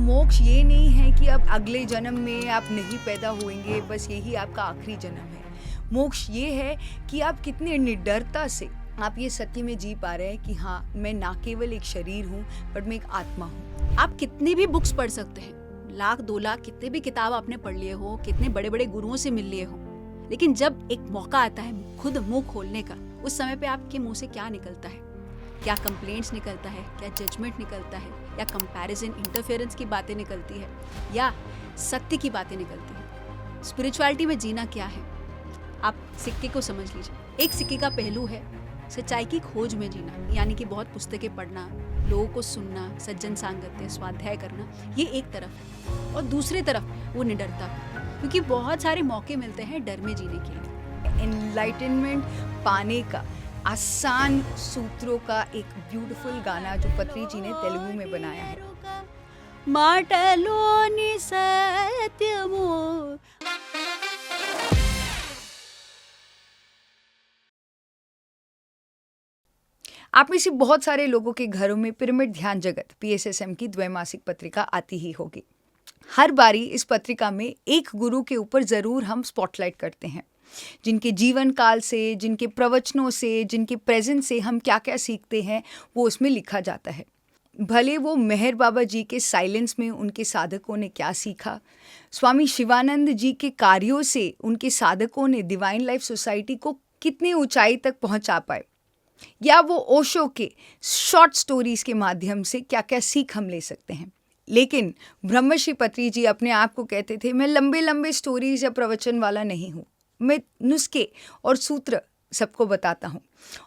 मोक्ष ये नहीं है कि अब अगले जन्म में आप नहीं पैदा होंगे, बस यही आपका आखिरी जन्म है। मोक्ष ये है कि आप कितने निडरता से आप ये सत्य में जी पा रहे हैं कि हाँ, मैं ना केवल एक शरीर हूँ, बट मैं एक आत्मा हूँ। आप कितनी भी बुक्स पढ़ सकते हैं, 1,00,000-2,00,000 कितने भी किताब आपने पढ़ लिए हो, कितने बड़े बड़े गुरुओं से मिल लिए हो, लेकिन जब एक मौका आता है खुद मुंह खोलने का, उस समय पे आपके मुंह से क्या निकलता है? क्या कंप्लेंट्स निकलता है, क्या जजमेंट निकलता है, या कंपैरिजन इंटरफेरेंस की बातें निकलती है, या सत्य की बातें निकलती है? स्पिरिचुअलिटी में जीना क्या है? आप सिक्के को समझ लीजिए। एक सिक्के का पहलू है सच्चाई की खोज में जीना, यानी कि बहुत पुस्तकें पढ़ना, लोगों को सुनना, सज्जन सांगत्य, स्वाध्याय करना, ये एक तरफ है। और दूसरी तरफ वो निडरता, क्योंकि बहुत सारे मौके मिलते हैं डर में जीने के लिए। एनलाइटनमेंट पाने का आसान सूत्रों का एक ब्यूटीफुल गाना जो पत्री जी ने तेलुगु में बनाया है। माटलोनि सत्यमो। आप में से बहुत सारे लोगों के घरों में पिरामिड ध्यान जगत PSSM की द्वैमासिक पत्रिका आती ही होगी। हर बारी इस पत्रिका में एक गुरु के ऊपर ज़रूर हम स्पॉटलाइट करते हैं, जिनके जीवन काल से, जिनके प्रवचनों से, जिनके प्रेजेंस से हम क्या क्या सीखते हैं, वो उसमें लिखा जाता है। भले वो मेहर बाबा जी के साइलेंस में उनके साधकों ने क्या सीखा, स्वामी शिवानंद जी के कार्यों से उनके साधकों ने डिवाइन लाइफ सोसाइटी को कितनी ऊंचाई तक पहुंचा पाए, या वो ओशो के शॉर्ट स्टोरीज के माध्यम से क्या क्या सीख हम ले सकते हैं। लेकिन ब्रह्मश्री पत्री जी अपने आप को कहते थे, मैं लंबे लंबे स्टोरीज या प्रवचन वाला नहीं हूँ, मैं नुस्खे और सूत्र सबको बताता हूँ।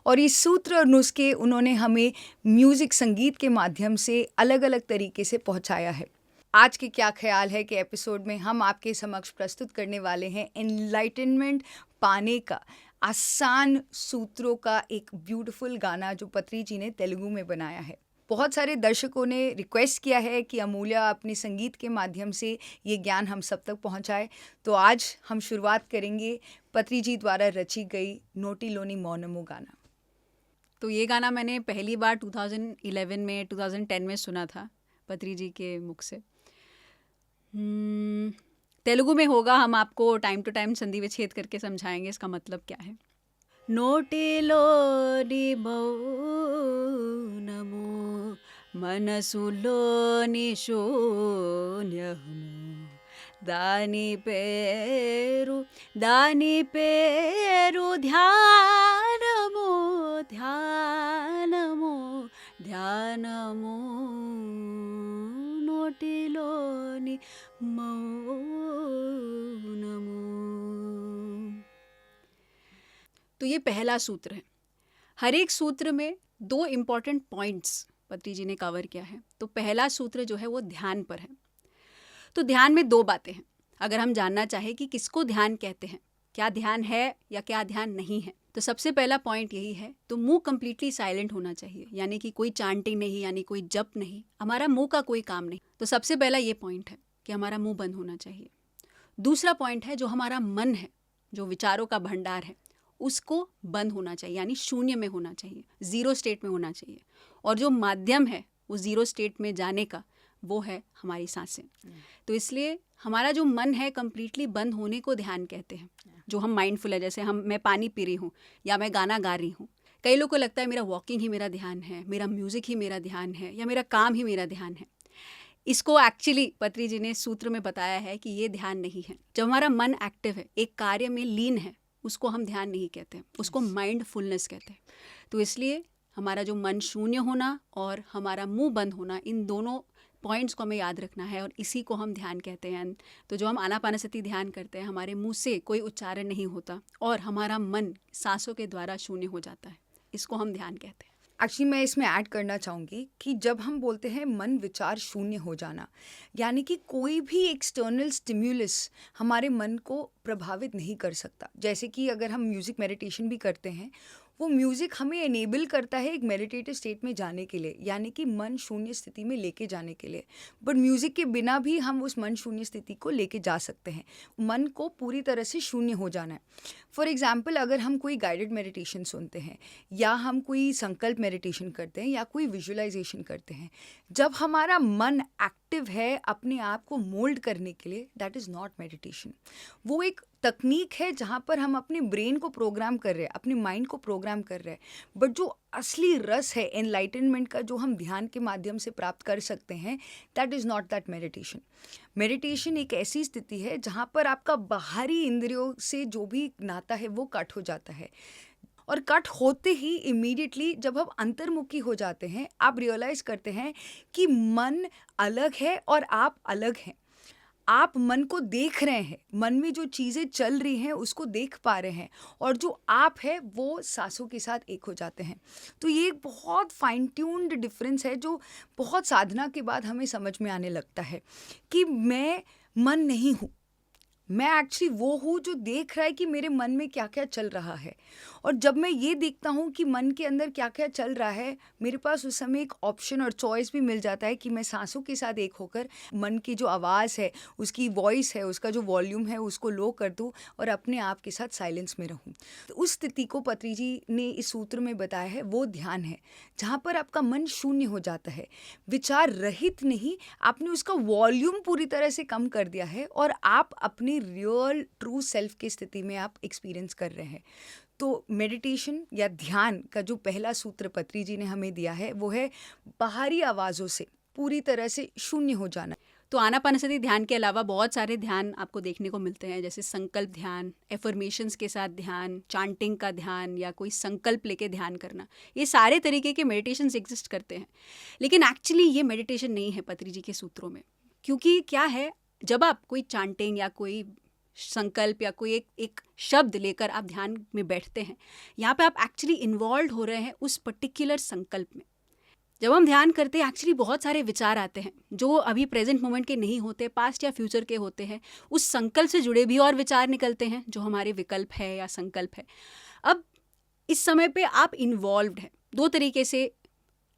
और ये सूत्र और नुस्खे उन्होंने हमें म्यूज़िक, संगीत के माध्यम से अलग अलग तरीके से पहुँचाया है। आज के क्या ख्याल है कि एपिसोड में हम आपके समक्ष प्रस्तुत करने वाले हैं एनलाइटनमेंट पाने का आसान सूत्रों का एक ब्यूटीफुल गाना जो पत्री जी ने तेलुगु में बनाया है। बहुत सारे दर्शकों ने रिक्वेस्ट किया है कि अमूल्या अपने संगीत के माध्यम से ये ज्ञान हम सब तक पहुंचाए, तो आज हम शुरुआत करेंगे पत्री जी द्वारा रची गई नोटी लोनी मौनमो गाना। तो ये गाना मैंने पहली बार 2011 में 2010 में सुना था पत्री जी के मुख से। तेलुगु में होगा, हम आपको टाइम टू टाइम संधि विच्छेद करके समझाएंगे इसका मतलब क्या है। नोटिलोनि मौनमो मनसुलोनि शून्यము దాని పేరు ధ్యానము ధ్యానము ధ్యానము నోటిలోని మౌనము। तो ये पहला सूत्र है। हर एक सूत्र में 2 इम्पॉर्टेंट पॉइंट्स पत्री जी ने कवर किया है। तो पहला सूत्र जो है वो ध्यान पर है। तो ध्यान में 2 बातें हैं। अगर हम जानना चाहें कि किसको ध्यान कहते हैं, क्या ध्यान है या क्या ध्यान नहीं है, तो सबसे पहला पॉइंट यही है, तो मुंह कम्प्लीटली साइलेंट होना चाहिए, यानी कि कोई चांटिंग नहीं, यानी कोई जप नहीं, हमारा मुंह का कोई काम नहीं। तो सबसे पहला ये पॉइंट है कि हमारा मुंह बंद होना चाहिए। दूसरा पॉइंट है, जो हमारा मन है, जो विचारों का भंडार है, उसको बंद होना चाहिए, यानी शून्य में होना चाहिए, 0 स्टेट में होना चाहिए। और जो माध्यम है वो 0 स्टेट में जाने का, वो है हमारी सांसें। तो इसलिए हमारा जो मन है कंप्लीटली बंद होने को ध्यान कहते हैं। जो हम माइंडफुल है, जैसे मैं पानी पी रही हूँ या मैं गाना गा रही हूँ। कई लोगों को लगता है मेरा वॉकिंग ही मेरा ध्यान है, मेरा म्यूज़िक ही मेरा ध्यान है, या मेरा काम ही मेरा ध्यान है। इसको एक्चुअली पत्री जी ने सूत्र में बताया है कि ये ध्यान नहीं है। जब हमारा मन एक्टिव है, एक कार्य में लीन है, उसको हम ध्यान नहीं कहते, उसको माइंडफुलनेस कहते हैं। तो इसलिए हमारा जो मन शून्य होना और हमारा मुंह बंद होना, इन दोनों पॉइंट्स को हमें याद रखना है, और इसी को हम ध्यान कहते हैं। तो जो हम आनापानसति ध्यान करते हैं, हमारे मुंह से कोई उच्चारण नहीं होता और हमारा मन सांसों के द्वारा शून्य हो जाता है, इसको हम ध्यान कहते हैं। एक्चुअली मैं इसमें ऐड करना चाहूँगी कि जब हम बोलते हैं मन विचार शून्य हो जाना, यानी कि कोई भी एक्सटर्नल स्टिम्युलस हमारे मन को प्रभावित नहीं कर सकता। जैसे कि अगर हम म्यूज़िक मेडिटेशन भी करते हैं, वो म्यूज़िक हमें एनेबल करता है एक मेडिटेटिव स्टेट में जाने के लिए, यानी कि मन शून्य स्थिति में लेके जाने के लिए। बट म्यूज़िक के बिना भी हम उस मन शून्य स्थिति को लेके जा सकते हैं। मन को पूरी तरह से शून्य हो जाना है। फॉर एग्जाम्पल, अगर हम कोई गाइडेड मेडिटेशन सुनते हैं, या हम कोई संकल्प मेडिटेशन करते हैं, या कोई विजुअलाइजेशन करते हैं, जब हमारा मन एक्टिव एक्टिव है अपने आप को मोल्ड करने के लिए, दैट इज़ नॉट मेडिटेशन। वो एक तकनीक है जहाँ पर हम अपने ब्रेन को प्रोग्राम कर रहे हैं, अपने माइंड को प्रोग्राम कर रहे हैं, बट जो असली रस है एनलाइटनमेंट का जो हम ध्यान के माध्यम से प्राप्त कर सकते हैं, that is not that meditation. Meditation एक ऐसी स्थिति है जहाँ पर आपका बाहरी इंद्रियों से जो भी नाता है वो कट हो जाता है, और कट होते ही इमीडिएटली जब हम अंतर्मुखी हो जाते हैं, आप रियलाइज करते हैं कि मन अलग है और आप अलग हैं। आप मन को देख रहे हैं, मन में जो चीज़ें चल रही हैं उसको देख पा रहे हैं, और जो आप है वो सांसों के साथ एक हो जाते हैं। तो ये एक बहुत फाइन ट्यून्ड डिफरेंस है जो बहुत साधना के बाद हमें समझ में आने लगता है कि मैं मन नहीं हूँ, मैं एक्चुअली वो हूँ जो देख रहा है कि मेरे मन में क्या क्या चल रहा है। और जब मैं ये देखता हूँ कि मन के अंदर क्या क्या चल रहा है, मेरे पास उस समय एक ऑप्शन और चॉइस भी मिल जाता है कि मैं सांसों के साथ एक होकर मन की जो आवाज़ है, उसकी वॉइस है, उसका जो वॉल्यूम है उसको लो कर दूँ और अपने आप के साथ साइलेंस में रहूँ। तो उस स्थिति को पत्री जी ने इस सूत्र में बताया है, वो ध्यान है जहाँ पर आपका मन शून्य हो जाता है, विचार रहित नहीं, आपने उसका वॉल्यूम पूरी तरह से कम कर दिया है और आप अपने रियल ट्रू सेल्फ की स्थिति में आप एक्सपीरियंस कर रहे हैं। तो मेडिटेशन या ध्यान का जो पहला सूत्र पत्री जी ने हमें दिया है वो है बाहरी आवाज़ों से पूरी तरह से शून्य हो जाना। तो आनापानसति ध्यान के अलावा बहुत सारे ध्यान आपको देखने को मिलते हैं, जैसे संकल्प ध्यान, एफर्मेशंस के साथ ध्यान, चांटिंग का ध्यान, या कोई संकल्प लेके ध्यान करना। ये सारे तरीके के मेडिटेशंस एग्जिस्ट करते हैं, लेकिन एक्चुअली ये मेडिटेशन नहीं है पत्री जी के सूत्रों में। क्योंकि क्या है, जब आप कोई चांटिंग या कोई संकल्प या कोई एक शब्द लेकर आप ध्यान में बैठते हैं, यहाँ पे आप एक्चुअली इन्वॉल्व हो रहे हैं उस पर्टिकुलर संकल्प में। जब हम ध्यान करते हैं एक्चुअली बहुत सारे विचार आते हैं जो अभी प्रेजेंट मोमेंट के नहीं होते, पास्ट या फ्यूचर के होते हैं। उस संकल्प से जुड़े भी और विचार निकलते हैं जो हमारे विकल्प है या संकल्प है। अब इस समय पे आप इन्वॉल्व्ड हैं, दो तरीके से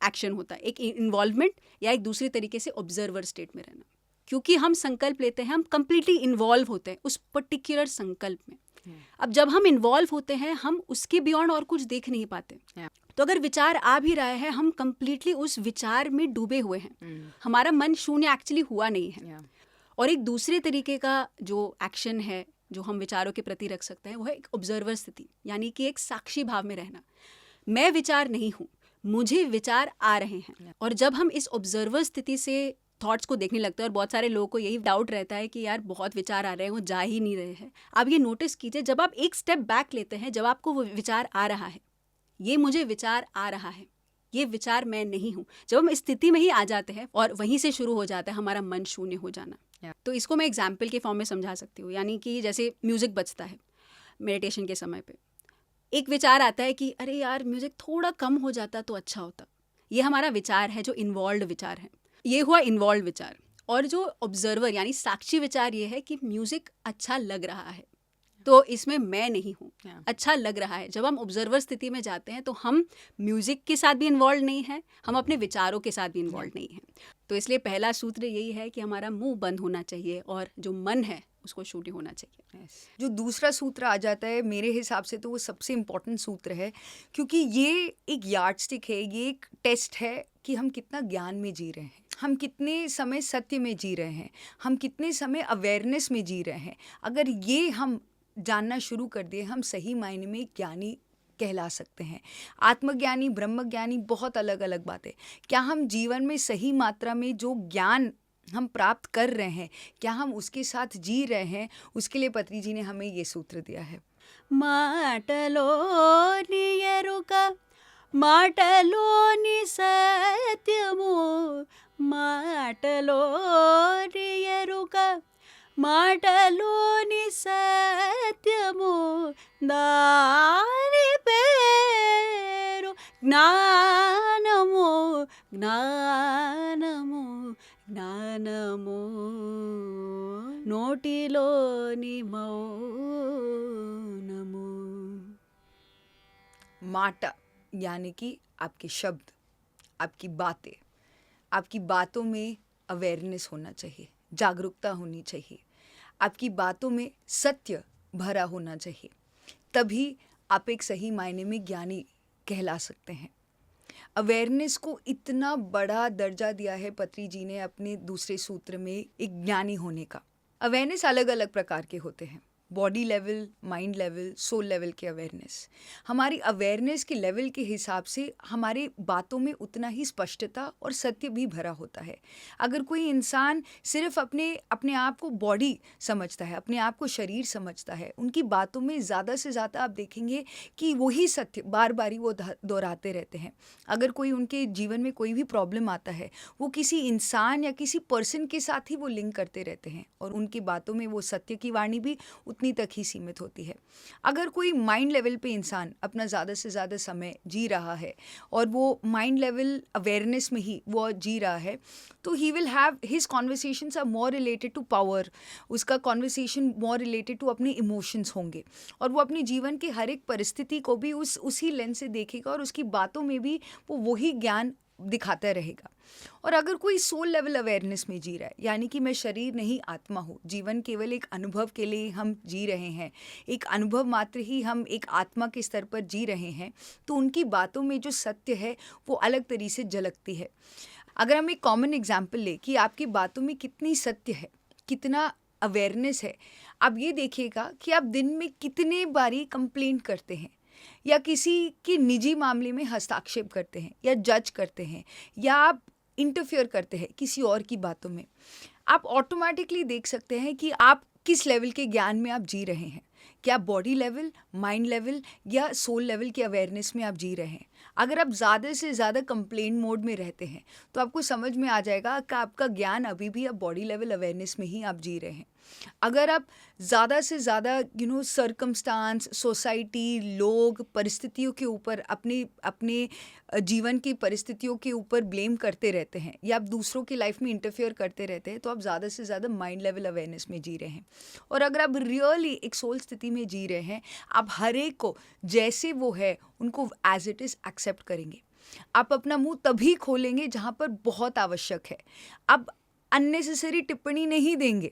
एक्शन होता है, एक इन्वॉल्वमेंट या एक दूसरी तरीके से ऑब्जर्वर स्टेट में रहना। क्योंकि हम संकल्प लेते हैं, हम कंप्लीटली इन्वॉल्व होते हैं उस पर्टिकुलर संकल्प में। अब जब हम इन्वॉल्व होते हैं, हम उसके बियॉन्ड और कुछ देख नहीं पाते। तो अगर विचार आ भी रहा है, हम कंप्लीटली उस विचार में डूबे हुए हैं, हमारा मन शून्य एक्चुअली हुआ नहीं है। और एक दूसरे तरीके का जो एक्शन है जो हम विचारों के प्रति रख सकते हैं वो है एक ऑब्जर्वर स्थिति, यानी कि एक साक्षी भाव में रहना। मैं विचार नहीं हूँ, मुझे विचार आ रहे हैं। और जब हम इस ऑब्जर्वर स्थिति से थॉट्स को देखने लगते हैं, और बहुत सारे लोगों को यही डाउट रहता है कि यार बहुत विचार आ रहे हैं, वो जा ही नहीं रहे हैं। आप ये नोटिस कीजिए, जब आप एक स्टेप बैक लेते हैं, जब आपको वो विचार आ रहा है, ये मुझे विचार आ रहा है, ये विचार मैं नहीं हूँ, जब हम इस स्थिति में ही आ जाते हैं और वहीं से शुरू हो जाता है हमारा मन शून्य हो जाना। तो इसको मैं एग्जाम्पल के फॉर्म में समझा सकती हूँ। यानी कि जैसे म्यूज़िक बजता है मेडिटेशन के समय पे, एक विचार आता है कि अरे यार म्यूज़िक थोड़ा कम हो जाता तो अच्छा होता। ये हमारा विचार है जो इन्वॉल्व विचार है, ये हुआ इन्वॉल्व विचार। और जो ऑब्जर्वर यानी साक्षी विचार ये है कि म्यूज़िक अच्छा लग रहा है, तो इसमें मैं नहीं हूँ, अच्छा लग रहा है। जब हम ऑब्जर्वर स्थिति में जाते हैं तो हम म्यूज़िक के साथ भी इन्वॉल्व नहीं हैं, हम अपने विचारों के साथ भी इन्वॉल्व नहीं हैं। तो इसलिए पहला सूत्र यही है कि हमारा मुंह बंद होना चाहिए और जो मन है उसको शून्य होना चाहिए। जो दूसरा सूत्र आ जाता है मेरे हिसाब से तो वो सबसे इम्पोर्टेंट सूत्र है, क्योंकि ये एक यार्डस्टिक है, ये एक टेस्ट है कि हम कितना ज्ञान में जी रहे हैं, हम कितने समय सत्य में जी रहे हैं, हम कितने समय अवेयरनेस में जी रहे हैं। अगर ये हम जानना शुरू कर दिए, हम सही मायने में ज्ञानी कहला सकते हैं। आत्मज्ञानी, ब्रह्मज्ञानी बहुत अलग अलग बातें। क्या हम जीवन में सही मात्रा में जो ज्ञान हम प्राप्त कर रहे हैं, क्या हम उसके साथ जी रहे हैं, उसके लिए पत्री जी ने हमें ये सूत्र दिया है। మాటలోని ఎరుక మాటలోని సత్యము మాటలోని ఎరుక మాటలోని సత్యము దాని పేరు జ్ఞానము జ్ఞానము జ్ఞానము నోటిలోని మౌనము। माटा यानी कि आपके शब्द, आपकी बातें, आपकी बातों में अवेयरनेस होना चाहिए, जागरूकता होनी चाहिए, आपकी बातों में सत्य भरा होना चाहिए, तभी आप एक सही मायने में ज्ञानी कहला सकते हैं। अवेयरनेस को इतना बड़ा दर्जा दिया है पत्री जी ने अपने दूसरे सूत्र में एक ज्ञानी होने का। अवेयरनेस अलग अलग प्रकार के होते हैं, body level, mind level, soul level के अवेयरनेस। हमारी अवेयरनेस के लेवल के हिसाब से हमारे बातों में उतना ही स्पष्टता और सत्य भी भरा होता है। अगर कोई इंसान सिर्फ अपने आप को बॉडी समझता है, अपने आप को शरीर समझता है, उनकी बातों में ज़्यादा से ज़्यादा आप देखेंगे कि वही सत्य बार बार ही वो दोहराते रहते हैं। अगर कोई उनके जीवन में कोई भी प्रॉब्लम आता है, वो किसी इंसान या किसी पर्सन के साथ ही वो लिंक करते रहते हैं और उनकी बातों में वो सत्य की वाणी भी उतनी तक ही सीमित होती है। अगर कोई माइंड लेवल पे इंसान अपना ज़्यादा से ज़्यादा समय जी रहा है और वो माइंड लेवल अवेयरनेस में ही वो जी रहा है, तो he will have his conversations are more related to power. उसका कॉन्वर्सेशन मोर रिलेटेड टू अपने इमोशंस होंगे और वो अपने जीवन की हर एक परिस्थिति को भी उसी लेंस से देखेगा और उसकी बातों में भी वो वही ज्ञान दिखाता रहेगा। और अगर कोई सोल लेवल अवेयरनेस में जी रहा है, यानी कि मैं शरीर नहीं आत्मा हूँ, जीवन केवल एक अनुभव के लिए हम जी रहे हैं, एक अनुभव मात्र ही हम एक आत्मा के स्तर पर जी रहे हैं, तो उनकी बातों में जो सत्य है वो अलग तरीके से झलकती है। अगर हम एक कॉमन एग्जाम्पल ले कि आपकी बातों में कितनी सत्य है, कितना अवेयरनेस है, आप ये देखिएगा कि आप दिन में कितने बारी कंप्लेंट करते हैं या किसी के निजी मामले में हस्तक्षेप करते हैं या जज करते हैं या आप इंटरफियर करते हैं किसी और की बातों में। आप ऑटोमेटिकली देख सकते हैं कि आप किस लेवल के ज्ञान में आप जी रहे हैं। क्या बॉडी लेवल, माइंड लेवल या सोल लेवल की अवेयरनेस में आप जी रहे हैं। अगर आप ज़्यादा से ज़्यादा कंप्लेंट मोड में रहते हैं तो आपको समझ में आ जाएगा कि आपका ज्ञान अभी भी आप बॉडी लेवल अवेयरनेस में ही आप जी रहे हैं। अगर आप ज़्यादा से ज़्यादा सर्कमस्टांस, सोसाइटी, लोग, परिस्थितियों के ऊपर अपने जीवन की परिस्थितियों के ऊपर ब्लेम करते रहते हैं या आप दूसरों की लाइफ में इंटरफेयर करते रहते हैं, तो आप ज़्यादा से ज़्यादा माइंड लेवल अवेयरनेस में जी रहे हैं। और अगर आप रियली एक सोल स्थिति में जी रहे हैं, आप हर एक को जैसे वो है उनको एज इट इज़ एक्सेप्ट करेंगे। आप अपना मुंह तभी खोलेंगे जहाँ पर बहुत आवश्यक है। आप अननेसेसरी टिप्पणी नहीं देंगे।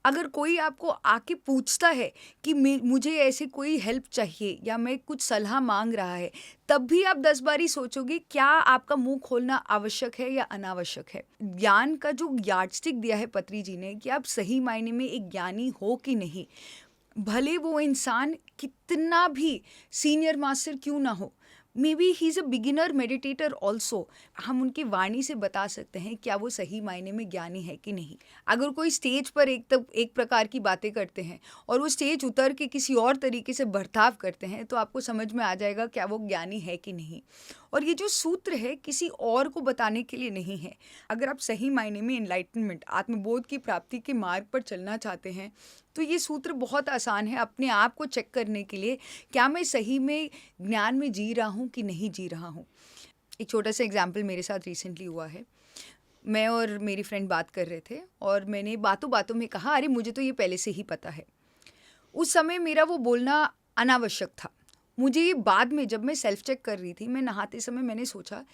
अगर कोई आपको आके पूछता है कि मुझे ऐसे कोई हेल्प चाहिए या मैं कुछ सलाह मांग रहा है, तब भी आप 10 बारी सोचोगे क्या आपका मुंह खोलना आवश्यक है या अनावश्यक है। ज्ञान का जो यार्डस्टिक दिया है पत्री जी ने कि आप सही मायने में एक ज्ञानी हो कि नहीं, भले वो इंसान कितना भी सीनियर मास्टर क्यों ना हो, may be he is a beginner meditator also, हम उनकी वाणी से बता सकते हैं क्या वो सही मायने में ज्ञानी है कि नहीं। अगर कोई स्टेज पर एक प्रकार की बातें करते हैं और वो स्टेज उतर के किसी और तरीके से बर्ताव करते हैं, तो आपको समझ में आ जाएगा क्या वो ज्ञानी है कि नहीं। और ये जो सूत्र है किसी और को बताने के लिए नहीं है। अगर आप सही मायने में एनलाइटनमेंट, आत्मबोध की प्राप्ति के मार्ग पर चलना चाहते हैं, तो ये सूत्र बहुत आसान है अपने आप को चेक करने के लिए, क्या मैं सही में ज्ञान में जी रहा हूँ कि नहीं जी रहा हूँ। एक छोटा सा एग्जाम्पल मेरे साथ रिसेंटली हुआ है। मैं और मेरी फ्रेंड बात कर रहे थे और मैंने बातों बातों में कहा, अरे मुझे तो ये पहले से ही पता है। उस समय मेरा वो बोलना अनावश्यक था। मुझे ये बाद में जब मैं सेल्फ चेक कर रही थी, मैं नहाते समय मैंने सोचा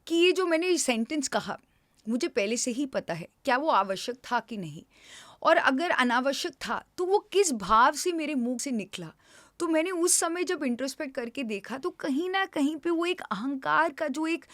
कि ये जो मैंने सेंटेंस कहा मुझे पहले से ही पता है, क्या वो आवश्यक था कि नहीं। और अगर अनावश्यक था तो वो किस भाव से मेरे मुंह से निकला। तो मैंने उस समय जब इंट्रोस्पेक्ट करके देखा तो कहीं ना कहीं पे वो एक अहंकार का जो एक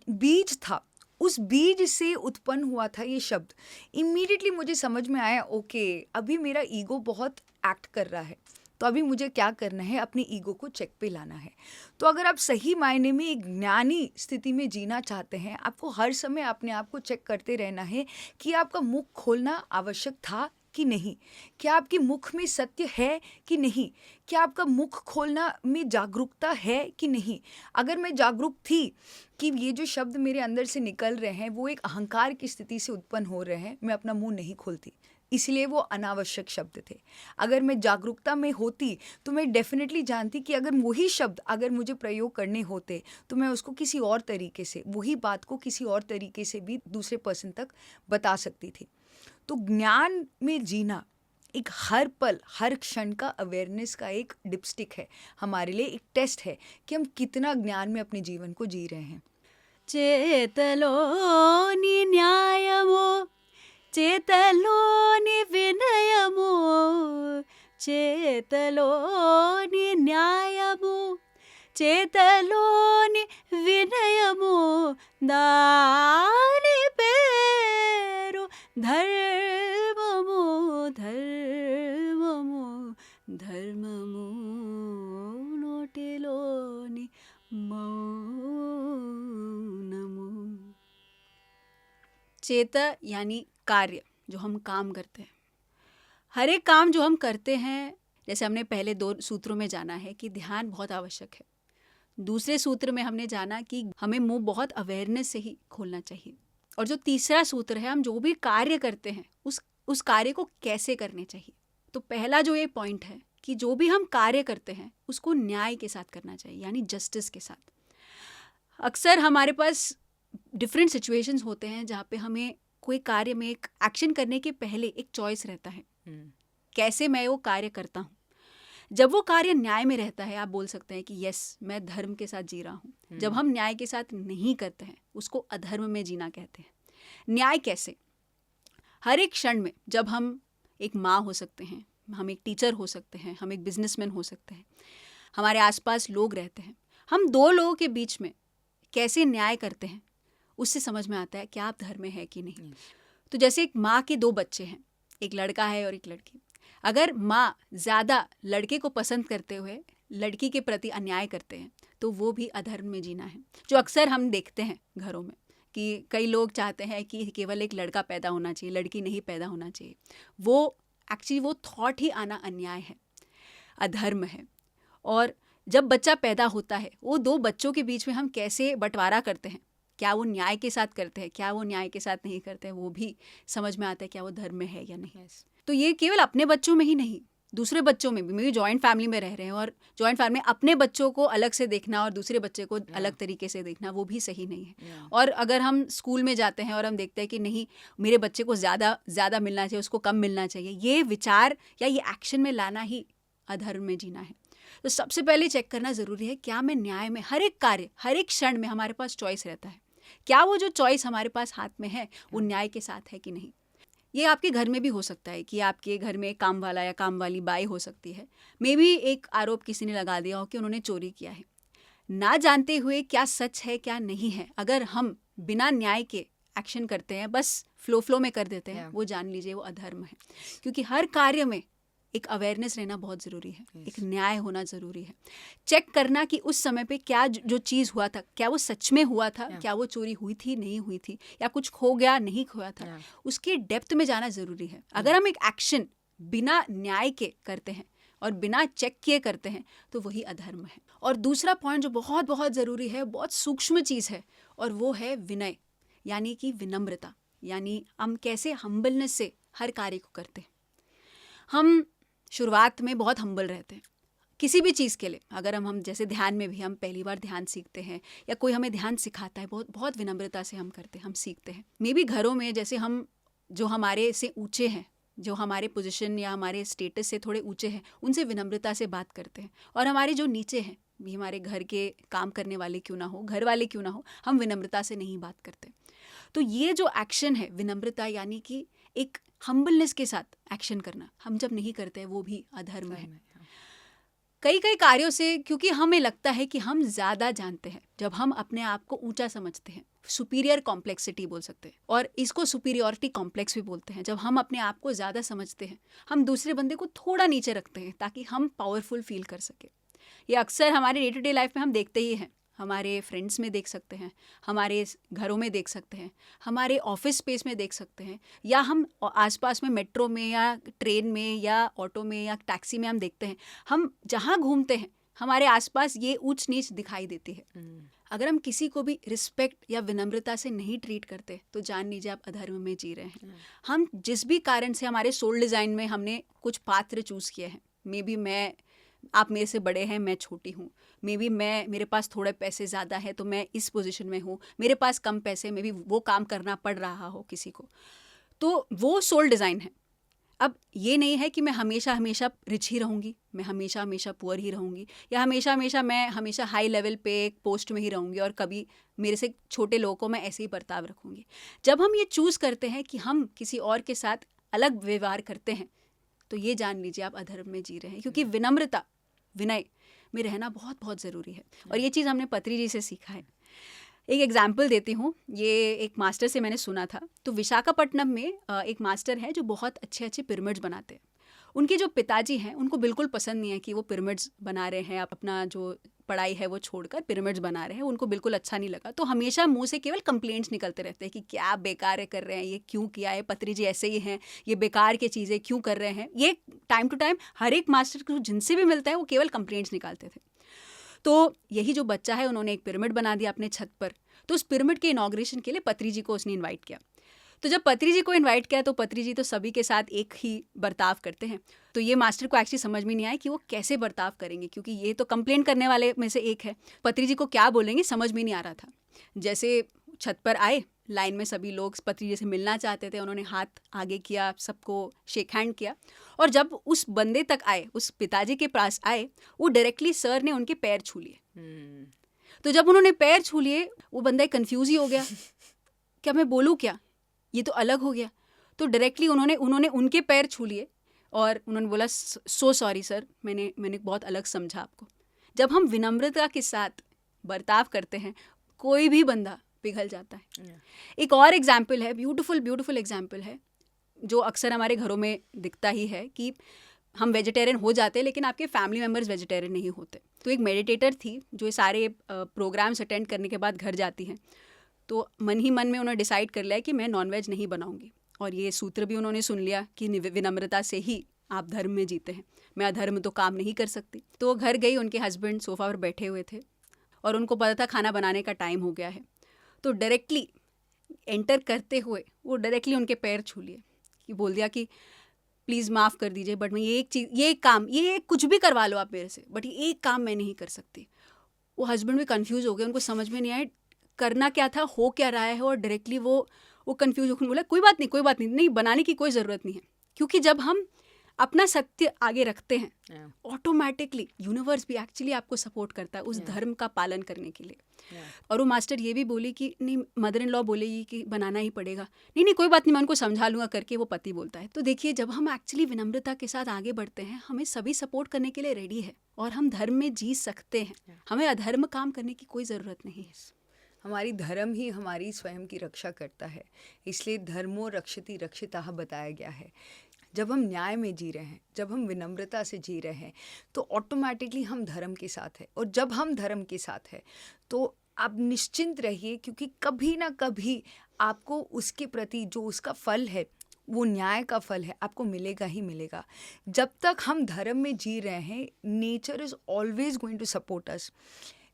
बीज था, उस बीज से उत्पन्न हुआ था ये शब्द। इमीडिएटली मुझे समझ में आया, ओके अभी मेरा ईगो बहुत एक्ट कर रहा है, तो अभी मुझे क्या करना है, अपने ईगो को चेक पे लाना है। तो अगर आप सही मायने में एक ज्ञानी स्थिति में जीना चाहते हैं, आपको हर समय अपने आप को चेक करते रहना है कि आपका मुख खोलना आवश्यक था कि नहीं, क्या आपके मुख में सत्य है कि नहीं, क्या आपका मुख खोलना में जागरूकता है कि नहीं। अगर मैं जागरूक थी कि ये जो शब्द मेरे अंदर से निकल रहे हैं वो एक अहंकार की स्थिति से उत्पन्न हो रहे हैं, मैं अपना मुंह नहीं खोलती, इसलिए वो अनावश्यक शब्द थे। अगर मैं जागरूकता में होती तो मैं डेफिनेटली जानती कि अगर वही शब्द अगर मुझे प्रयोग करने होते तो मैं उसको किसी और तरीके से, वही बात को किसी और तरीके से भी दूसरे पर्सन तक बता सकती थी। तो ज्ञान में जीना एक हर पल हर क्षण का अवेयरनेस का एक डिपस्टिक है, हमारे लिए एक टेस्ट है कि हम कितना ज्ञान में अपने जीवन को जी रहे हैं। చేతలోని న్యాయమో చేతలోని వినయమో చేతలోని న్యాయము చేతలోని వినయము దాని పేరు ధర్మము ధర్మము ధర్మము నోటిలోని मौनमु। चेत यानी कार्य, जो हम काम करते हैं। हर एक काम जो हम करते हैं, जैसे हमने पहले 2 सूत्रों में जाना है कि ध्यान बहुत आवश्यक है। दूसरे सूत्र में हमने जाना कि हमें मुंह बहुत अवेयरनेस से ही खोलना चाहिए। और जो तीसरा सूत्र है, हम जो भी कार्य करते हैं उस कार्य को कैसे करने चाहिए। तो पहला जो ये पॉइंट है कि जो भी हम कार्य करते हैं उसको न्याय के साथ करना चाहिए, यानी जस्टिस के साथ। अक्सर हमारे पास डिफरेंट सिचुएशंस होते हैं जहाँ पे हमें कोई कार्य में एक एक्शन करने के पहले एक चॉइस रहता है, कैसे मैं वो कार्य करता हूँ। जब वो कार्य न्याय में रहता है, आप बोल सकते हैं कि यस, मैं धर्म के साथ जी रहा हूँ। जब हम न्याय के साथ नहीं करते हैं, उसको अधर्म में जीना कहते हैं। न्याय कैसे? हर एक क्षण में, जब हम एक माँ हो सकते हैं, हम एक टीचर हो सकते हैं, हम एक बिजनेसमैन हो सकते हैं, हमारे आसपास लोग रहते हैं, हम 2 लोगों के बीच में कैसे न्याय करते हैं, उससे समझ में आता है क्या आप धर्म में है कि नहीं। तो जैसे एक माँ के 2 बच्चे हैं, एक लड़का है और एक लड़की। अगर माँ ज़्यादा लड़के को पसंद करते हुए लड़की के प्रति अन्याय करते हैं, तो वो भी अधर्म में जीना है। जो अक्सर हम देखते हैं घरों में कि कई लोग चाहते हैं कि केवल एक लड़का पैदा होना चाहिए, लड़की नहीं पैदा होना चाहिए। वो थॉट ही आना अन्याय है, अधर्म है। और जब बच्चा पैदा होता है, वो 2 बच्चों के बीच में हम कैसे बंटवारा करते हैं, क्या वो न्याय के साथ करते हैं, क्या वो न्याय के साथ नहीं करते हैं, वो भी समझ में आता है क्या वो धर्म में है या नहीं। तो ये केवल अपने बच्चों में ही नहीं, दूसरे बच्चों में भी। मेरी जॉइंट फैमिली में रह रहे हैं और जॉइंट फैमिली में अपने बच्चों को अलग से देखना और दूसरे बच्चे को अलग तरीके से देखना, वो भी सही नहीं है। और अगर हम स्कूल में जाते हैं और हम देखते हैं कि नहीं, मेरे बच्चे को ज़्यादा मिलना चाहिए, उसको कम मिलना चाहिए, ये विचार या ये एक्शन में लाना ही अधर्म में जीना है। तो सबसे पहले चेक करना ज़रूरी है, क्या मैं न्याय में हर एक कार्य, हर एक क्षण में हमारे पास चॉइस रहता है, क्या वो जो चॉइस हमारे पास हाथ में है वो न्याय के साथ है कि नहीं। ये आपके घर में भी हो सकता है कि आपके घर में काम वाला या काम वाली बाई हो सकती है। मे बी एक आरोप किसी ने लगा दिया हो कि उन्होंने चोरी किया है, ना जानते हुए क्या सच है क्या नहीं है। अगर हम बिना न्याय के एक्शन करते हैं, बस फ्लो में कर देते हैं, वो जान लीजिए वो अधर्म है। क्योंकि हर कार्य में एक अवेयरनेस रहना बहुत ज़रूरी है, एक न्याय होना ज़रूरी है। चेक करना कि उस समय पे क्या जो चीज़ हुआ था, क्या वो सच में हुआ था, क्या वो चोरी हुई थी नहीं हुई थी, या कुछ खो गया नहीं खोया था, उसके डेप्थ में जाना ज़रूरी है। अगर हम एक एक्शन बिना न्याय के करते हैं और बिना चेक किए करते हैं, तो वही अधर्म है। और दूसरा पॉइंट जो बहुत बहुत ज़रूरी है, बहुत सूक्ष्म चीज़ है, और वो है विनय, यानी कि विनम्रता। यानी हम कैसे हम्बलनेस से हर कार्य को करते हैं। हम शुरुआत में बहुत हम्बल रहते हैं किसी भी चीज़ के लिए। अगर हम जैसे ध्यान में भी, हम पहली बार ध्यान सीखते हैं या कोई हमें ध्यान सिखाता है, बहुत बहुत विनम्रता से हम करते हैं, हम सीखते हैं। मे बी घरों में जैसे हम जो हमारे से ऊंचे हैं, जो हमारे पोजीशन या हमारे स्टेटस से थोड़े ऊंचे हैं, उनसे विनम्रता से बात करते हैं। और हमारे जो नीचे हैं, भी हमारे घर के काम करने वाले क्यों ना हो, घर वाले क्यों ना हो, हम विनम्रता से नहीं बात करते। तो ये जो एक्शन है विनम्रता, यानी कि एक हम्बलनेस के साथ एक्शन करना, हम जब नहीं करते हैं वो भी अधर्म है। कई कार्यों से, क्योंकि हमें लगता है कि हम ज़्यादा जानते हैं, जब हम अपने आप को ऊंचा समझते हैं, सुपीरियर कॉम्प्लेक्सिटी बोल सकते हैं, और इसको सुपीरियॉरिटी कॉम्प्लेक्स भी बोलते हैं। जब हम अपने आप को ज़्यादा समझते हैं, हम दूसरे बंदे को थोड़ा नीचे रखते हैं ताकि हम पावरफुल फील कर सकें। ये अक्सर हमारे डे टू डे लाइफ में हम देखते ही हैं, हमारे फ्रेंड्स में देख सकते हैं, हमारे घरों में देख सकते हैं, हमारे ऑफिस स्पेस में देख सकते हैं, या हम आसपास में मेट्रो में या ट्रेन में या ऑटो में या टैक्सी में हम देखते हैं। हम जहाँ घूमते हैं हमारे आसपास ये ऊंच नीच दिखाई देती है। अगर हम किसी को भी रिस्पेक्ट या विनम्रता से नहीं ट्रीट करते, तो जान लीजिए आप अधर्म में जी रहे हैं। हम जिस भी कारण से हमारे सोल डिज़ाइन में हमने कुछ पात्र चूज़ किए हैं, मे बी आप मेरे से बड़े हैं, मैं छोटी हूँ, मे बी मेरे पास थोड़े पैसे ज़्यादा है तो मैं इस पोजीशन में हूँ, मेरे पास कम पैसे, मे बी वो काम करना पड़ रहा हो किसी को, तो वो सोल डिज़ाइन है। अब ये नहीं है कि मैं हमेशा रिच ही रहूँगी, मैं हमेशा पुअर ही रहूँगी, या मैं हमेशा हाई लेवल पे एक पोस्ट में ही रहूँगी और कभी मेरे से छोटे लोगों को मैं ऐसे ही बर्ताव रखूँगी। जब हम ये चूज़ करते हैं कि हम किसी और के साथ अलग व्यवहार करते हैं, तो ये जान लीजिए आप अधर्म में जी रहे हैं। क्योंकि विनम्रता, विनय में रहना बहुत बहुत ज़रूरी है। और ये चीज़ हमने पत्री जी से सीखा है। एक एग्जाम्पल देती हूँ, ये एक मास्टर से मैंने सुना था। तो विशाखापट्टनम में एक मास्टर है जो बहुत अच्छे अच्छे पिरामिड्स बनाते हैं। उनके जो पिताजी हैं उनको बिल्कुल पसंद नहीं है कि वो पिरामिड्स बना रहे हैं, अपना जो पढ़ाई है वो छोड़कर पिरामिड्स बना रहे हैं, उनको बिल्कुल अच्छा नहीं लगा। तो हमेशा मुंह से केवल कंप्लेंट्स निकलते रहते हैं कि क्या बेकार है कर रहे हैं, ये क्यों किया है, पत्री जी ऐसे ही हैं, ये बेकार की चीज़ें क्यों कर रहे हैं। ये टाइम टू टाइम हर एक मास्टर को जिनसे भी मिलता है वो केवल कंप्लेंट्स निकालते थे। तो यही जो बच्चा है, उन्होंने एक पिरामिड बना दिया अपने छत पर। तो उस पिरामिड के इनॉग्रेशन के लिए पत्री जी को उसने इन्वाइट किया। तो जब पत्री जी को इनवाइट किया तो पत्री जी तो सभी के साथ एक ही बर्ताव करते हैं। तो ये मास्टर को एक्चुअली समझ में नहीं आया कि वो कैसे बर्ताव करेंगे, क्योंकि ये तो कंप्लेन करने वाले में से एक है। पत्री जी को क्या बोलेंगे समझ में नहीं आ रहा था। जैसे छत पर आए, लाइन में सभी लोग पत्री जी से मिलना चाहते थे, उन्होंने हाथ आगे किया, सबको शेक हैंड किया। और जब उस बंदे तक आए, उस पिताजी के पास आए, वो डायरेक्टली सर ने उनके पैर छू लिए। तो जब उन्होंने पैर छू लिए, वो बंदा कंफ्यूज ही हो गया, क्या मैं बोलूँ क्या, ये तो अलग हो गया। तो डायरेक्टली उन्होंने उनके पैर छू लिए और उन्होंने बोला सो सॉरी सर, मैंने बहुत अलग समझा आपको। जब हम विनम्रता के साथ बर्ताव करते हैं, कोई भी बंदा पिघल जाता है। एक और एग्जाम्पल है, ब्यूटीफुल एग्जाम्पल है, जो अक्सर हमारे घरों में दिखता ही है कि हम वेजिटेरियन हो जाते हैं लेकिन आपके फैमिली मेम्बर्स वेजिटेरियन नहीं होते। तो एक मेडिटेटर थी जो सारे प्रोग्राम्स अटेंड करने के बाद घर जाती हैं। तो मन ही मन में उन्होंने डिसाइड कर लिया कि मैं नॉनवेज नहीं बनाऊंगी। और ये सूत्र भी उन्होंने सुन लिया कि विनम्रता से ही आप धर्म में जीते हैं, मैं अधर्म तो काम नहीं कर सकती। तो वो घर गई, उनके हस्बैंड सोफ़ा पर बैठे हुए थे और उनको पता था खाना बनाने का टाइम हो गया है। तो डायरेक्टली एंटर करते हुए वो डायरेक्टली उनके पैर छू लिए, कि बोल दिया कि प्लीज़ माफ़ कर दीजिए, बट मैं ये कुछ भी करवा लो आप मेरे से, बट ये एक काम मैं नहीं कर सकती। वो हस्बैंड भी कंफ्यूज हो गए, उनको समझ में नहीं आया करना क्या था, हो क्या रहा है। और डायरेक्टली वो कंफ्यूज होकर बोला कोई बात नहीं, बनाने की कोई ज़रूरत नहीं है। क्योंकि जब हम अपना सत्य आगे रखते हैं, ऑटोमेटिकली यूनिवर्स भी एक्चुअली आपको सपोर्ट करता है उस धर्म का पालन करने के लिए। और वो मास्टर ये भी बोली कि नहीं, मदर इन लॉ बोलेगी कि बनाना ही पड़ेगा, नहीं कोई बात नहीं, मैं उनको समझा लूँगा करके वो पति बोलता है। तो देखिए, जब हम एक्चुअली विनम्रता के साथ आगे बढ़ते हैं, हमें सभी सपोर्ट करने के लिए रेडी है और हम धर्म में जी सकते हैं। हमें अधर्म काम करने की कोई ज़रूरत नहीं है। हमारी धर्म ही हमारी स्वयं की रक्षा करता है, इसलिए धर्मो रक्षति रक्षिताः बताया गया है। जब हम न्याय में जी रहे हैं, जब हम विनम्रता से जी रहे हैं, तो ऑटोमेटिकली हम धर्म के साथ है। और जब हम धर्म के साथ है तो आप निश्चिंत रहिए, क्योंकि कभी ना कभी आपको उसके प्रति जो उसका फल है, वो न्याय का फल है, आपको मिलेगा ही मिलेगा। जब तक हम धर्म में जी रहे हैं, nature is always going to support us.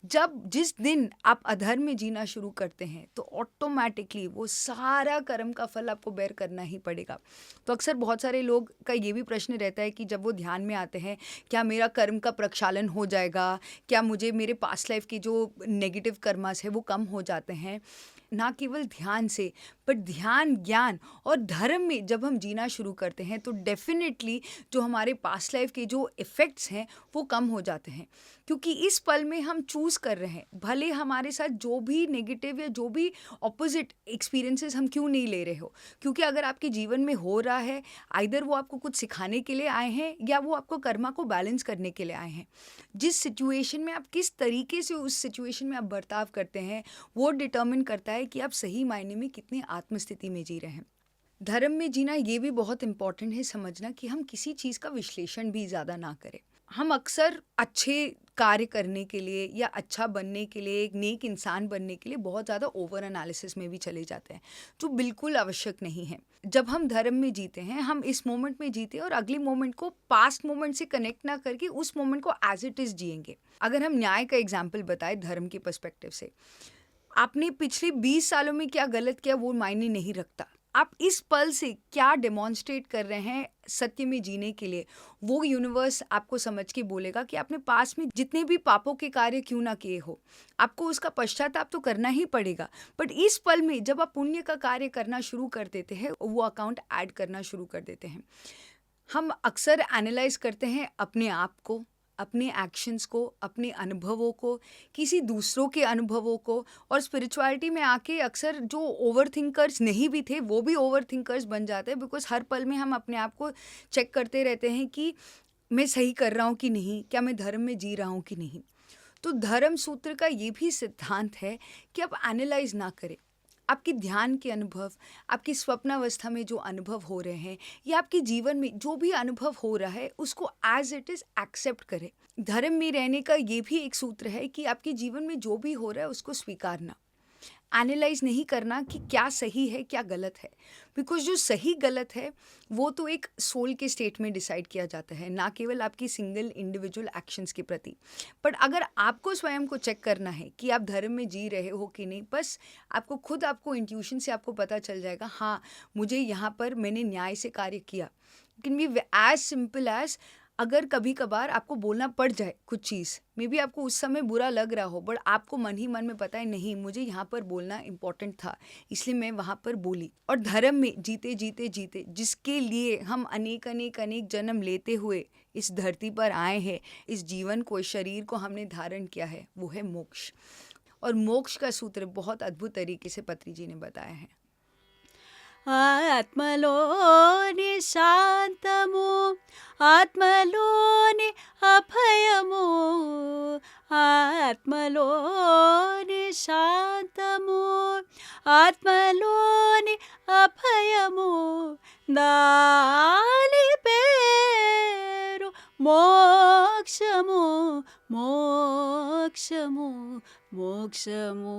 जिस दिन आप अधर्म में जीना शुरू करते हैं तो ऑटोमेटिकली वो सारा कर्म का फल आपको बेयर करना ही पड़ेगा। तो अक्सर बहुत सारे लोग का ये भी प्रश्न रहता है कि जब वो ध्यान में आते हैं, क्या मेरा कर्म का प्रक्षालन हो जाएगा, क्या मुझे मेरे पास्ट लाइफ के जो नेगेटिव कर्मास है वो कम हो जाते हैं। ना केवल ध्यान से, पर ध्यान, ज्ञान और धर्म में जब हम जीना शुरू करते हैं तो डेफिनेटली जो हमारे पास्ट लाइफ के जो इफ़ेक्ट्स हैं वो कम हो जाते हैं। क्योंकि इस पल में हम चूज़ कर रहे हैं, भले हमारे साथ जो भी नेगेटिव या जो भी ऑपोजिट एक्सपीरियंसेस हम क्यों नहीं ले रहे हो, क्योंकि अगर आपके जीवन में हो रहा है, आइदर वो आपको कुछ सिखाने के लिए आए हैं या वो आपको कर्मा को बैलेंस करने के लिए आए हैं। जिस सिचुएशन में आप किस तरीके से उस सिचुएशन में आप बर्ताव करते हैं, वो डिटर्मिन करता है कि आप सही मायने में कितनी आत्मस्थिति में जी रहे हैं। धर्म में जीना ये भी बहुत इम्पॉर्टेंट है समझना कि हम किसी चीज़ का विश्लेषण भी ज़्यादा ना करें। हम अक्सर अच्छे कार्य करने के लिए या अच्छा बनने के लिए, एक नेक इंसान बनने के लिए बहुत ज़्यादा ओवर एनालिसिस में भी चले जाते हैं, जो बिल्कुल आवश्यक नहीं है। जब हम धर्म में जीते हैं, हम इस मोमेंट में जीते हैं और अगले मोमेंट को पास्ट मोमेंट से कनेक्ट ना करके उस मोमेंट को एज इट इज़ जिएंगे। अगर हम न्याय का एग्जाम्पल बताएं धर्म के पर्सपेक्टिव से, आपने पिछले 20 सालों में क्या गलत किया वो मायने नहीं रखता। आप इस पल से क्या डेमॉन्स्ट्रेट कर रहे हैं सत्य में जीने के लिए, वो यूनिवर्स आपको समझ के बोलेगा कि आपने पास में जितने भी पापों के कार्य क्यों ना किए हो, आपको उसका पश्चाताप तो करना ही पड़ेगा। बट इस पल में जब आप पुण्य का कार्य करना शुरू कर देते हैं, वो अकाउंट ऐड करना शुरू कर देते हैं। हम अक्सर एनालाइज करते हैं अपने आप को, अपने एक्शंस को, अपने अनुभवों को, किसी दूसरों के अनुभवों को, और स्पिरिचुअलिटी में आके अक्सर जो ओवर थिंकर्स नहीं भी थे वो भी ओवर थिंकर्स बन जाते हैं। बिकॉज हर पल में हम अपने आप को चेक करते रहते हैं कि मैं सही कर रहा हूँ कि नहीं, क्या मैं धर्म में जी रहा हूँ कि नहीं। तो धर्म सूत्र का ये भी सिद्धांत है कि आप एनालाइज ना करें, आपके ध्यान के अनुभव, आपकी स्वप्नावस्था में जो अनुभव हो रहे हैं या आपके जीवन में जो भी अनुभव हो रहा है उसको एज इट इज़ एक्सेप्ट करें। धर्म में रहने का ये भी एक सूत्र है कि आपके जीवन में जो भी हो रहा है उसको स्वीकारना, एनालाइज नहीं करना कि क्या सही है क्या गलत है, बिकॉज जो सही गलत है वो तो एक सोल के स्टेट में डिसाइड किया जाता है, ना केवल आपकी सिंगल इंडिविजुअल एक्शंस के प्रति। बट अगर आपको स्वयं को चेक करना है कि आप धर्म में जी रहे हो कि नहीं, बस आपको खुद, आपको इंट्यूशन से आपको पता चल जाएगा, हाँ मुझे यहाँ पर मैंने न्याय से कार्य किया। Can be as simple as, अगर कभी कभार आपको बोलना पड़ जाए कुछ चीज़, मे बी आपको उस समय बुरा लग रहा हो, बट आपको मन ही मन में पता है नहीं मुझे यहाँ पर बोलना इम्पोर्टेंट था, इसलिए मैं वहाँ पर बोली। और धर्म में जीते जीते जीते जिसके लिए हम अनेक अनेक अनेक जन्म लेते हुए इस धरती पर आए हैं, इस जीवन को, इस शरीर को हमने धारण किया है, वो है मोक्ष। और मोक्ष का सूत्र बहुत अद्भुत तरीके से पत्री जी ने बताया है। ఆత్మలోని శాంతము, ఆత్మలోని అభయము, ఆత్మలోని శాంతము, ఆత్మలోని అభయము, దాని పేరు మోక్షము, మోక్షము, మోక్షము,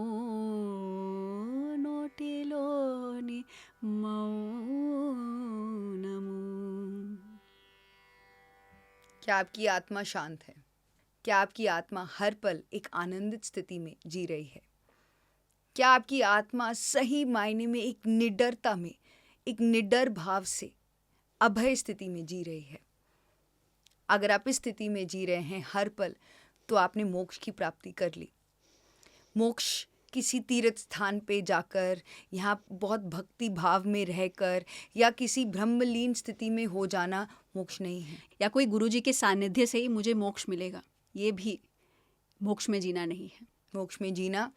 నోటిలోని मौनमु। क्या आपकी आत्मा शांत है? क्या आपकी आत्मा हर पल एक आनंदित स्थिति में जी रही है? क्या आपकी आत्मा सही मायने में एक निडरता में, एक निडर भाव से अभय स्थिति में जी रही है? अगर आप इस स्थिति में जी रहे हैं हर पल, तो आपने मोक्ष की प्राप्ति कर ली। मोक्ष किसी तीर्थ स्थान पे जाकर, यहाँ बहुत भक्ति भाव में रहकर या किसी ब्रह्मलीन स्थिति में हो जाना मोक्ष नहीं है। या कोई गुरुजी के सानिध्य से ही मुझे मोक्ष मिलेगा, ये भी मोक्ष में जीना नहीं है। मोक्ष में जीना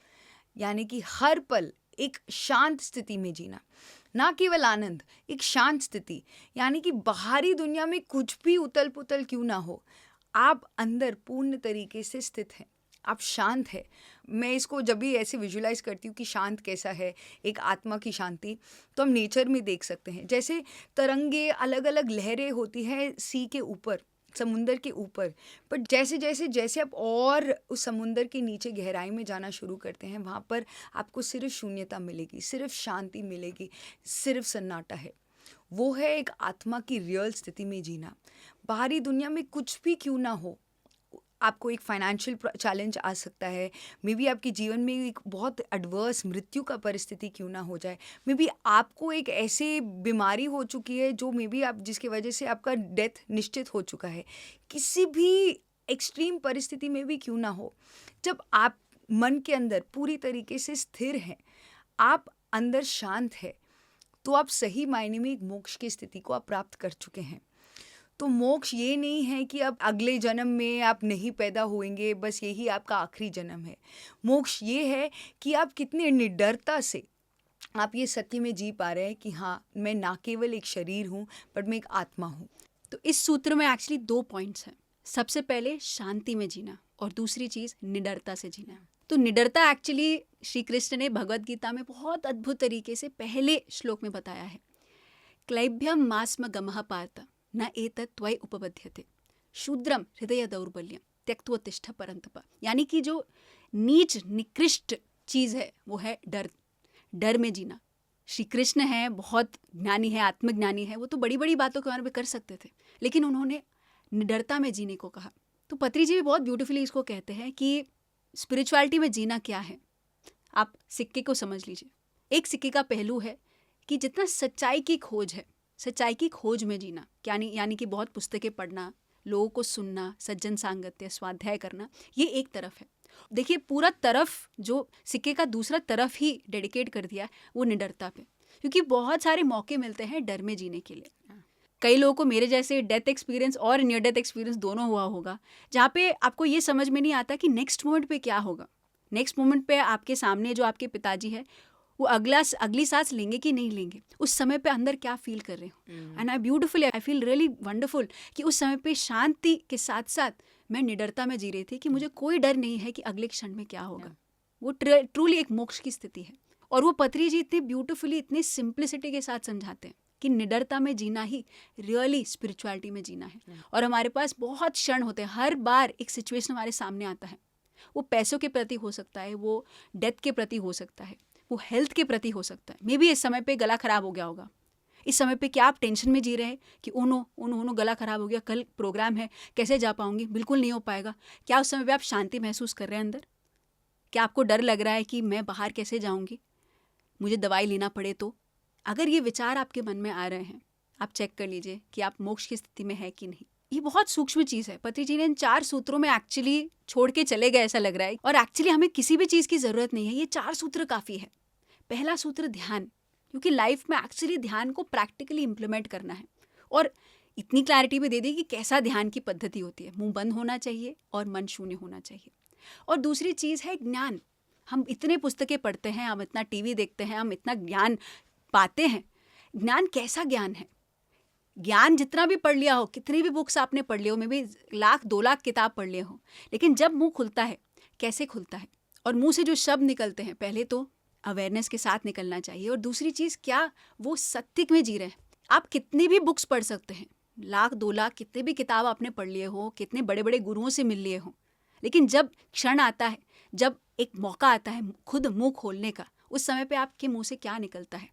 यानी कि हर पल एक शांत स्थिति में जीना, ना केवल आनंद, एक शांत स्थिति, यानी कि बाहरी दुनिया में कुछ भी उतल पुतल क्यों ना हो, आप अंदर पूर्ण तरीके से स्थित हैं, आप शांत है। मैं इसको जब भी ऐसे विजुलाइज करती हूँ कि शांत कैसा है, एक आत्मा की शांति, तो हम नेचर में देख सकते हैं। जैसे तरंगे, अलग अलग लहरें होती हैं सी के ऊपर, समुंदर के ऊपर, पर जैसे जैसे जैसे आप और उस समुंदर के नीचे गहराई में जाना शुरू करते हैं, वहाँ पर आपको सिर्फ शून्यता मिलेगी, सिर्फ शांति मिलेगी, सिर्फ सन्नाटा है। वो है एक आत्मा की रियल स्थिति में जीना। बाहरी दुनिया में कुछ भी क्यों ना हो, आपको एक फाइनेंशियल चैलेंज आ सकता है, मे बी आपके जीवन में एक बहुत एडवर्स मृत्यु का परिस्थिति क्यों ना हो जाए, मे बी आपको एक ऐसी बीमारी हो चुकी है जो मे बी आप, जिसकी वजह से आपका डेथ निश्चित हो चुका है, किसी भी एक्सट्रीम परिस्थिति में भी क्यों ना हो, जब आप मन के अंदर पूरी तरीके से स्थिर हैं, आप अंदर शांत है, तो आप सही मायने में एक मोक्ष की स्थिति को आप प्राप्त कर चुके हैं। तो मोक्ष ये नहीं है कि अब अगले जन्म में आप नहीं पैदा होंगे, बस यही आपका आखिरी जन्म है। मोक्ष ये है कि आप कितने निडरता से आप ये सत्य में जी पा रहे हैं कि हाँ, मैं ना केवल एक शरीर हूँ, बट मैं एक आत्मा हूँ। तो इस सूत्र में एक्चुअली 2 पॉइंट्स हैं। सबसे पहले शांति में जीना और दूसरी चीज़ निडरता से जीना। तो निडरता एक्चुअली श्री कृष्ण ने भगवद गीता में बहुत अद्भुत तरीके से पहले श्लोक में बताया है। क्लैभ्यम मास्म गमः पार्थ न एतत् त्वयि उपपद्यते शूद्रम हृदय दौर्बल्यम त्यक्त्वोत्तिष्ठ परन्तप। यानी कि जो नीच निकृष्ट चीज़ है वो है डर। डर में जीना। श्री कृष्ण है, बहुत ज्ञानी है, आत्मज्ञानी है, वो तो बड़ी बड़ी बातों के बारे में कर सकते थे, लेकिन उन्होंने निडरता में जीने को कहा। तो पत्री जी भी बहुत ब्यूटीफुली इसको कहते हैं कि स्पिरिचुअलिटी में जीना क्या है। आप सिक्के को समझ लीजिए। एक सिक्के का पहलू है कि जितना सच्चाई की खोज है, सच्चाई की खोज में जीना, यानी कि बहुत पुस्तकें पढ़ना, लोगों को सुनना, सज्जन सांगत्य, स्वाध्याय करना, ये एक तरफ है। देखिए, पूरा तरफ जो सिक्के का दूसरा तरफ ही डेडिकेट कर दिया वो निडरता पे, क्योंकि बहुत सारे मौके मिलते हैं डर में जीने के लिए। कई लोगों को मेरे जैसे डेथ एक्सपीरियंस और नियर डेथ एक्सपीरियंस दोनों हुआ होगा, जहाँ पे आपको ये समझ में नहीं आता कि नेक्स्ट मोमेंट पे क्या होगा। नेक्स्ट मोमेंट पे आपके सामने जो आपके पिताजी है वो अगली सांस लेंगे कि नहीं लेंगे, उस समय पे अंदर क्या फील कर रहे हो। And I feel really wonderful कि उस समय पे शांति के साथ साथ मैं निडरता में जी रही थी कि मुझे कोई डर नहीं है कि अगले क्षण में क्या होगा। वो ट्रूली एक मोक्ष की स्थिति है। और वो पत्री जी इतनी ब्यूटिफुली, इतनी सिंप्लिसिटी के साथ समझाते हैं कि निडरता में जीना ही रियली स्पिरिचुअलिटी में जीना है। और हमारे पास बहुत क्षण होते हैं, हर बार एक सिचुएशन हमारे सामने आता है, वो पैसों के प्रति हो सकता है, वो डेथ के प्रति हो सकता है, वो हेल्थ के प्रति हो सकता है। मे बी इस समय पे गला खराब हो गया होगा, इस समय पे क्या आप टेंशन में जी रहे हैं कि ओनो गला खराब हो गया, कल प्रोग्राम है, कैसे जा पाऊंगी, बिल्कुल नहीं हो पाएगा। क्या उस समय पे आप शांति महसूस कर रहे हैं अंदर? क्या आपको डर लग रहा है कि मैं बाहर कैसे जाऊंगी, मुझे दवाई लेना पड़े तो? अगर ये विचार आपके मन में आ रहे हैं, आप चेक कर लीजिए कि आप मोक्ष की स्थिति में है कि नहीं। ये बहुत सूक्ष्म चीज़ है। पत्री जी ने इन 4 सूत्रों में एक्चुअली छोड़ के चले गए ऐसा लग रहा है, और एक्चुअली हमें किसी भी चीज़ की ज़रूरत नहीं है, ये 4 सूत्र काफ़ी है। पहला सूत्र ध्यान, क्योंकि लाइफ में एक्चुअली ध्यान को प्रैक्टिकली इम्प्लीमेंट करना है। और इतनी क्लैरिटी भी दे दी कि कैसा ध्यान की पद्धति होती है। मुंह बंद होना चाहिए और मन शून्य होना चाहिए। और दूसरी चीज़ है ज्ञान। हम इतने पुस्तकें पढ़ते हैं, हम इतना टीवी देखते हैं, हम इतना ज्ञान पाते हैं। ज्ञान कैसा ज्ञान है? ज्ञान जितना भी पढ़ लिया हो, कितनी भी बुक्स आपने पढ़ ली हो, मे भी 1,00,000 2,00,000 किताब पढ़ लिए हो, लेकिन जब मुंह खुलता है, कैसे खुलता है? और मुंह से जो शब्द निकलते हैं, पहले तो अवेयरनेस के साथ निकलना चाहिए। और दूसरी चीज़, क्या वो सत्य में जी रहे हैं? आप कितनी भी बुक्स पढ़ सकते हैं, 1,00,000 2,00,000 कितने भी किताब आपने पढ़ लिए हो, कितने बड़े बड़े गुरुओं से मिल लिए हो, लेकिन जब क्षण आता है, जब एक मौका आता है खुद मुंह खोलने का, उस समय पे आपके मुंह से क्या निकलता है?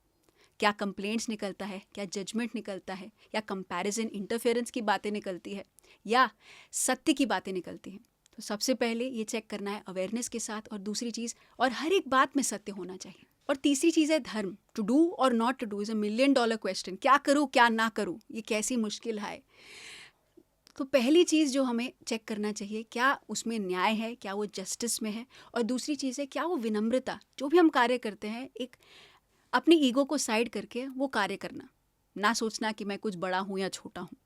क्या कंप्लेंट्स निकलता है, क्या जजमेंट निकलता है, या कंपैरिजन इंटरफेरेंस की बातें निकलती है, या सत्य की बातें निकलती हैं? तो सबसे पहले ये चेक करना है अवेयरनेस के साथ। और दूसरी चीज़, और हर एक बात में सत्य होना चाहिए। और तीसरी चीज़ है धर्म। टू डू और not to do is $1 million question. क्या करूँ क्या ना करूँ, ये कैसी मुश्किल है। तो पहली चीज़ जो हमें चेक करना चाहिए, क्या उसमें न्याय है, क्या वो जस्टिस में है। और दूसरी चीज़ है, क्या वो विनम्रता, जो भी हम कार्य करते हैं, एक अपनी ईगो को साइड करके वो कार्य करना, ना सोचना कि मैं कुछ बड़ा हूँ या छोटा हूँ।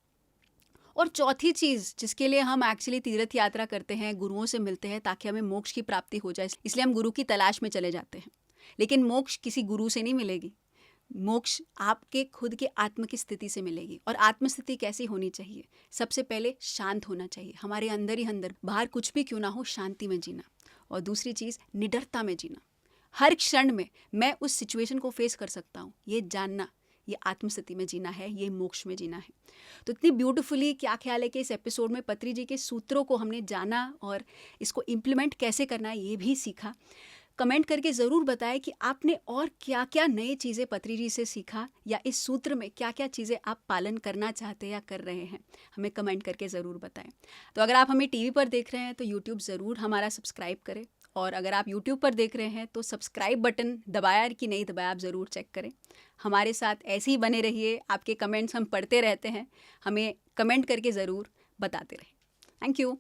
और चौथी चीज़, जिसके लिए हम एक्चुअली तीर्थ यात्रा करते हैं, गुरुओं से मिलते हैं ताकि हमें मोक्ष की प्राप्ति हो जाए, इसलिए हम गुरु की तलाश में चले जाते हैं। लेकिन मोक्ष किसी गुरु से नहीं मिलेगी, मोक्ष आपके खुद के आत्म की स्थिति से मिलेगी। और आत्म स्थिति कैसी होनी चाहिए? सबसे पहले शांत होना चाहिए, हमारे अंदर ही अंदर, बाहर कुछ भी क्यों ना हो, शांति में जीना। और दूसरी चीज़, निडरता में जीना। हर क्षण में मैं उस सिचुएशन को फेस कर सकता हूँ, ये जानना, ये आत्मस्थिति में जीना है, ये मोक्ष में जीना है। तो इतनी ब्यूटीफुली, क्या ख्याल है कि इस एपिसोड में पत्री जी के सूत्रों को हमने जाना और इसको इम्प्लीमेंट कैसे करना है ये भी सीखा। कमेंट करके ज़रूर बताएं कि आपने और क्या क्या नई चीज़ें पत्री जी से सीखा, या इस सूत्र में क्या क्या चीज़ें आप पालन करना चाहते हैं या कर रहे हैं। हमें कमेंट करके ज़रूर बताएं। तो अगर आप हमें टीवी पर देख रहे हैं तो यूट्यूब ज़रूर हमारा सब्सक्राइब करें, और अगर आप यूट्यूब पर देख रहे हैं तो सब्सक्राइब बटन दबाया कि नहीं दबाया, आप ज़रूर चेक करें। हमारे साथ ऐसे ही बने रहिए, आपके कमेंट्स हम पढ़ते रहते हैं, हमें कमेंट करके ज़रूर बताते रहें। Thank you.